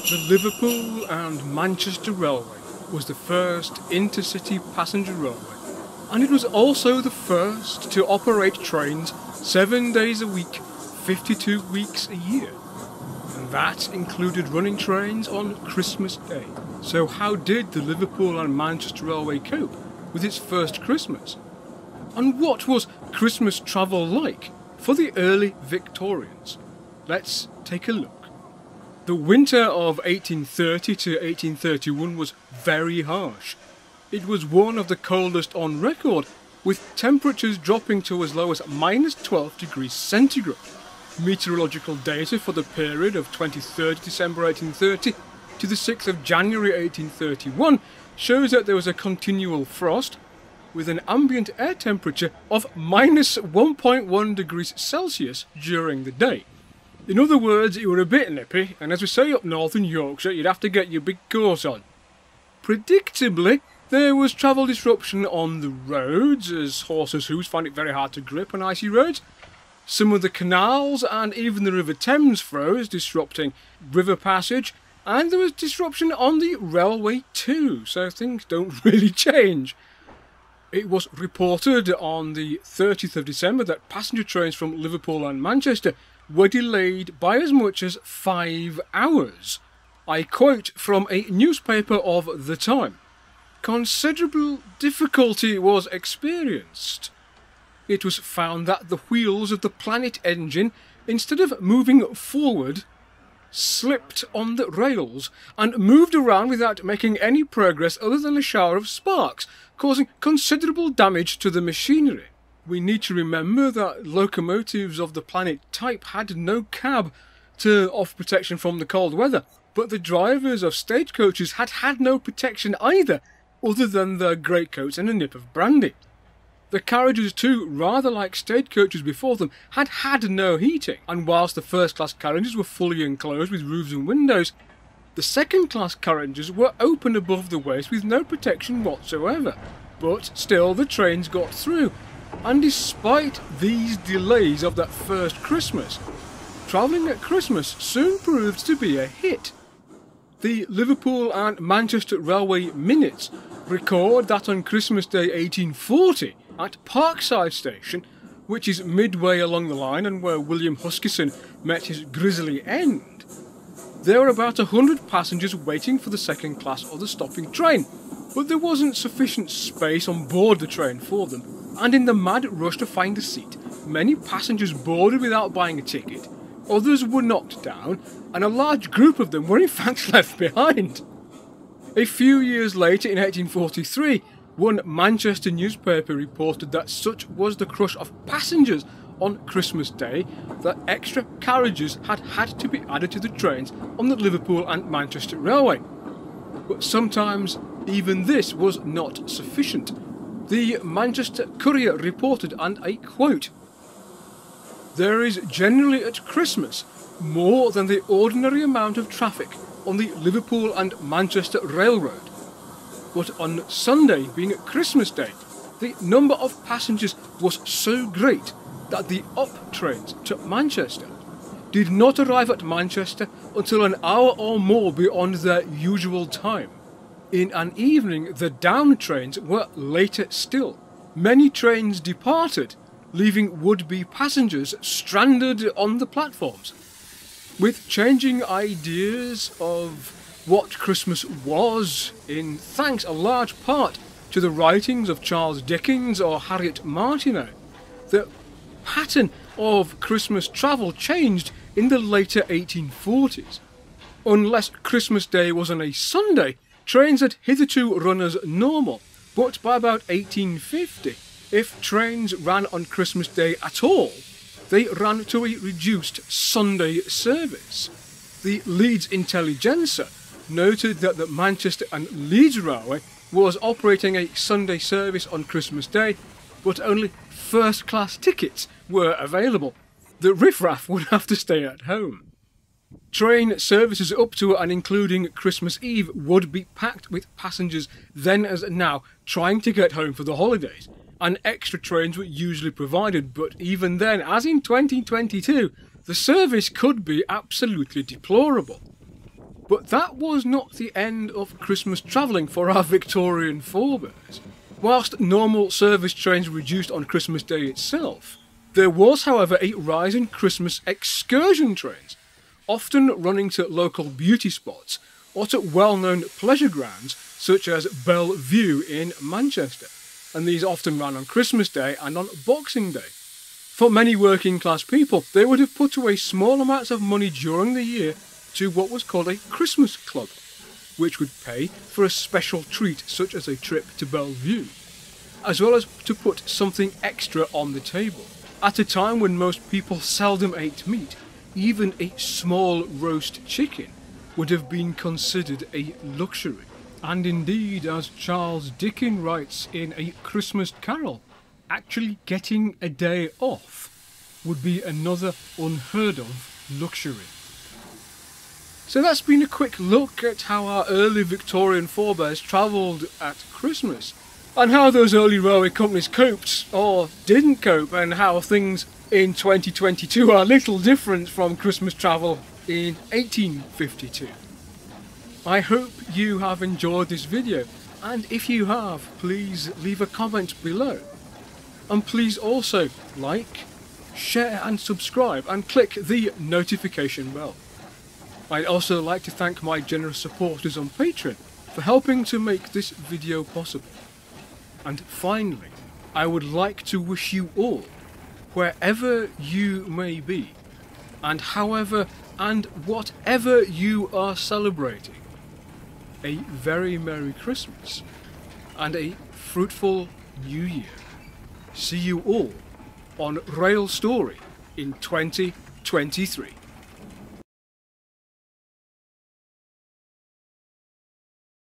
The Liverpool and Manchester Railway was the first intercity passenger railway, and it was also the first to operate trains 7 days a week, 52 weeks a year. And that included running trains on Christmas Day. So how did the Liverpool and Manchester Railway cope with its first Christmas? And what was Christmas travel like for the early Victorians? Let's take a look. The winter of 1830 to 1831 was very harsh. It was one of the coldest on record, with temperatures dropping to as low as -12 degrees centigrade. Meteorological data for the period of 23rd December 1830 to the 6th of January 1831 shows that there was a continual frost, with an ambient air temperature of -1.1 degrees Celsius during the day. In other words, it were a bit nippy, and as we say up north in Yorkshire, you'd have to get your big coat on. Predictably, there was travel disruption on the roads, as horses' hooves found it very hard to grip on icy roads. Some of the canals and even the River Thames froze, disrupting river passage, and there was disruption on the railway too, so things don't really change. It was reported on the 30th of December that passenger trains from Liverpool and Manchester were delayed by as much as 5 hours. I quote from a newspaper of the time. Considerable difficulty was experienced. It was found that the wheels of the Planet engine, instead of moving forward, slipped on the rails and moved around without making any progress other than a shower of sparks, causing considerable damage to the machinery. We need to remember that locomotives of the Planet type had no cab to offer protection from the cold weather, but the drivers of stagecoaches had no protection either, other than their greatcoats and a nip of brandy. The carriages too, rather like stagecoaches before them, had no heating, and whilst the first-class carriages were fully enclosed with roofs and windows, the second-class carriages were open above the waist with no protection whatsoever. But still, the trains got through, and despite these delays of that first Christmas, travelling at Christmas soon proved to be a hit. The Liverpool and Manchester Railway Minutes record that on Christmas Day 1840, at Parkside Station, which is midway along the line and where William Huskisson met his grisly end, there were about 100 passengers waiting for the second class of the stopping train, but there wasn't sufficient space on board the train for them, and in the mad rush to find a seat, many passengers boarded without buying a ticket, others were knocked down, and a large group of them were in fact left behind. A few years later, in 1843, one Manchester newspaper reported that such was the crush of passengers on Christmas Day that extra carriages had to be added to the trains on the Liverpool and Manchester Railway. But sometimes even this was not sufficient. The Manchester Courier reported, and I quote, "There is generally at Christmas more than the ordinary amount of traffic on the Liverpool and Manchester Railroad. But on Sunday, being Christmas Day, the number of passengers was so great that the up trains to Manchester did not arrive at Manchester until an hour or more beyond their usual time. In an evening, the down trains were later still. Many trains departed, leaving would-be passengers stranded on the platforms." With changing ideas of what Christmas was, in thanks a large part to the writings of Charles Dickens or Harriet Martineau, the pattern of Christmas travel changed in the later 1840s. Unless Christmas Day was on a Sunday, trains had hitherto run as normal, but by about 1850, if trains ran on Christmas Day at all, they ran to a reduced Sunday service. The Leeds Intelligencer noted that the Manchester and Leeds Railway was operating a Sunday service on Christmas Day, but only first-class tickets were available. The riffraff would have to stay at home. Train services up to and including Christmas Eve would be packed with passengers then as now trying to get home for the holidays, and extra trains were usually provided, but even then, as in 2022, the service could be absolutely deplorable. But that was not the end of Christmas travelling for our Victorian forebears. Whilst normal service trains reduced on Christmas Day itself, there was, however, a rise in Christmas excursion trains, often running to local beauty spots or to well-known pleasure grounds such as Belle Vue in Manchester, and these often ran on Christmas Day and on Boxing Day. For many working class people, they would have put away small amounts of money during the year to what was called a Christmas club, which would pay for a special treat such as a trip to Belle Vue, as well as to put something extra on the table. At a time when most people seldom ate meat, even a small roast chicken would have been considered a luxury. And indeed, as Charles Dickens writes in A Christmas Carol, actually getting a day off would be another unheard of luxury. So that's been a quick look at how our early Victorian forebears travelled at Christmas, and how those early railway companies coped or didn't cope, and how things in 2022 are little different from Christmas travel in 1852. I hope you have enjoyed this video, and if you have, please leave a comment below. And please also like, share and subscribe, and click the notification bell. I'd also like to thank my generous supporters on Patreon for helping to make this video possible. And finally, I would like to wish you all, wherever you may be, and however and whatever you are celebrating, a very Merry Christmas and a fruitful New Year. See you all on Rail Story in 2023.